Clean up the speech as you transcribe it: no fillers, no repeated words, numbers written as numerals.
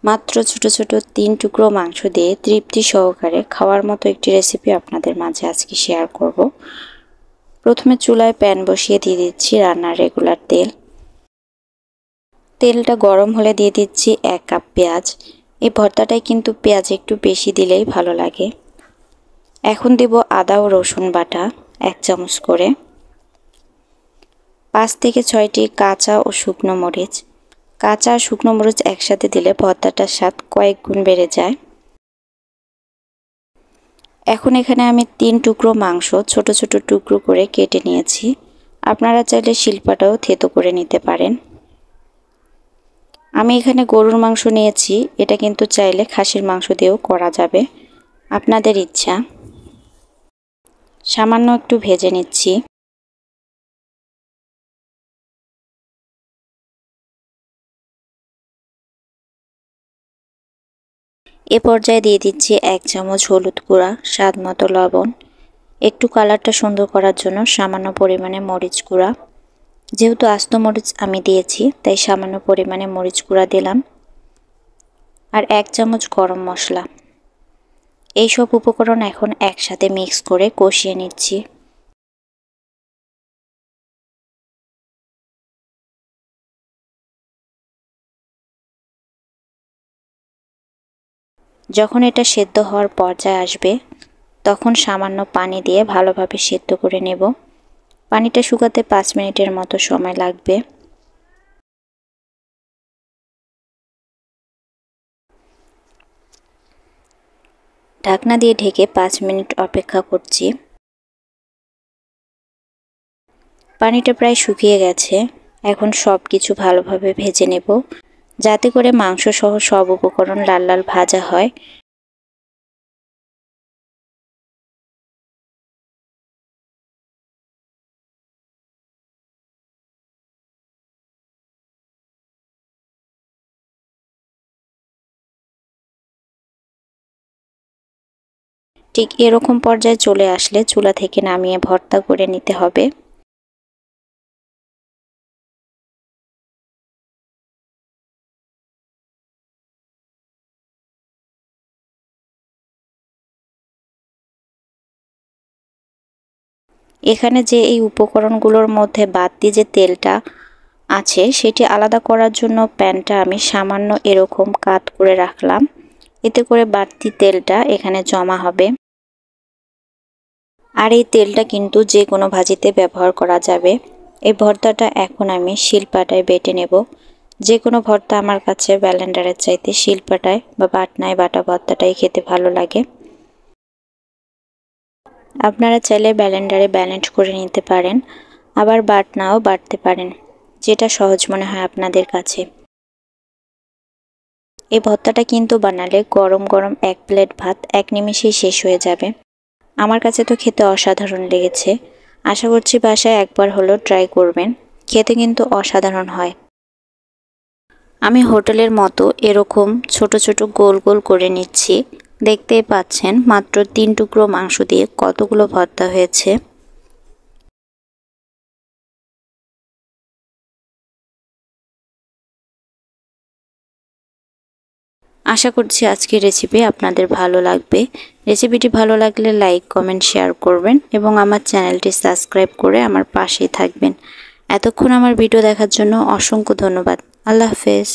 মাত্র ছোট ছোট 3 টুকরো মাংস দিয়ে তৃপ্তি সহকারে খাওয়ার মতো একটি রেসিপি আপনাদের মাঝে আজকে শেয়ার করব। প্রথমে চুলায় প্যান বসিয়ে দিয়ে দিচ্ছি রান্নার রেগুলার তেল। তেলটা গরম হলে দিয়ে দিচ্ছি 1 কাপ পেঁয়াজ। এই ভর্তাটায় কিন্তু পেঁয়াজ একটু বেশি দিলেই ভালো লাগে। এখন দেব আদা ও রসুন বাটা 1 চামচ করে, 5 থেকে 6টি কাঁচা ও শুকনো মরিচ। কাঁচা আর শুকনো মরিচ একসাথে দিলে ভর্তাটার স্বাদ কয়েক গুণ বেড়ে যায়। এখন এখানে আমি 3 টুকরো মাংস ছোট ছোট টুকরো করে কেটে নিয়েছি। আপনারা চাইলে শিলপাটাও থেতো করে নিতে পারেন। আমি এখানে গরুর মাংস নিয়েছি, এটা কিন্তু চাইলে খাসির মাংস দিয়েও করা যাবে, আপনাদের ইচ্ছা। সামান্য একটু ভেজে নিচ্ছি। এ পর্যায়ে দিয়ে দিচ্ছি 1 চামচ হলুদ গুঁড়া, স্বাদ মতো লবণ, একটু কালারটা সুন্দর করার জন্য সামান্য পরিমাণে মরিচ গুঁড়া। যেহেতু আস্ত মরিচ আমি দিয়েছি তাই সামান্য পরিমাণে মরিচ গুঁড়া দিলাম, আর 1 চামচ গরম মশলা। এই সব উপকরণ এখন একসাথে মিক্স করে কষিয়ে নিচ্ছি। যখন এটা সেদ্ধ হওয়ার পর্যায়ে আসবে তখন সামান্য পানি দিয়ে ভালোভাবে সেদ্ধ করে নেব। পানিটা শুকাতে 5 মিনিটের মতো সময় লাগবে। ঢাকনা দিয়ে ঢেকে 5 মিনিট অপেক্ষা করছি। পানিটা প্রায় শুকিয়ে গেছে। এখন সব কিছু ভালোভাবে ভেজে নেব, যাতে করে মাংস সহ সব উপকরণ লাল লাল ভাজা হয়। ঠিক এরকম পর্যায়ে চলে আসলে চুলা থেকে নামিয়ে ভর্তা করে নিতে হবে। এখানে যে এই উপকরণগুলোর মধ্যে বাড়তি যে তেলটা আছে সেটি আলাদা করার জন্য প্যানটা আমি সামান্য এরকম কাত করে রাখলাম, এতে করে বাড়তি তেলটা এখানে জমা হবে। আর এই তেলটা কিন্তু যে কোনো ভাজিতে ব্যবহার করা যাবে। এই ভর্তাটা এখন আমি শিলপাটায় বেটে নেব। যে কোনো ভর্তা আমার কাছে ব্লেন্ডারের চাইতে শিলপাটায় বা বাটনায় বাটা ভর্তাটাই খেতে ভালো লাগে। আপনারা চাইলে ব্লেন্ডারে ব্লেন্ড করে নিতে পারেন, আবার বাটনাও বাটতে পারেন, যেটা সহজ মনে হয় আপনাদের কাছে। এই ভর্তাটা কিন্তু বানালে গরম গরম 1 প্লেট ভাত 1 নিমেষেই শেষ হয়ে যাবে। আমার কাছে তো খেতে অসাধারণ লেগেছে। আশা করছি বাসায় একবার হলেও ট্রাই করবেন, খেতে কিন্তু অসাধারণ হয়। আমি হোটেলের মতো এরকম ছোট ছোট গোল গোল করে নিচ্ছি। দেখতেই পাচ্ছেন মাত্র 3 টুকরো মাংস দিয়ে কতগুলো ভর্তা হয়েছে। আশা করছি আজকের রেসিপি আপনাদের ভালো লাগবে। রেসিপিটি ভালো লাগলে লাইক, কমেন্ট, শেয়ার করবেন এবং আমার চ্যানেলটি সাবস্ক্রাইব করে আমার পাশেই থাকবেন। এতক্ষণ আমার ভিডিও দেখার জন্য অসংখ্য ধন্যবাদ। আল্লাহ হাফেজ।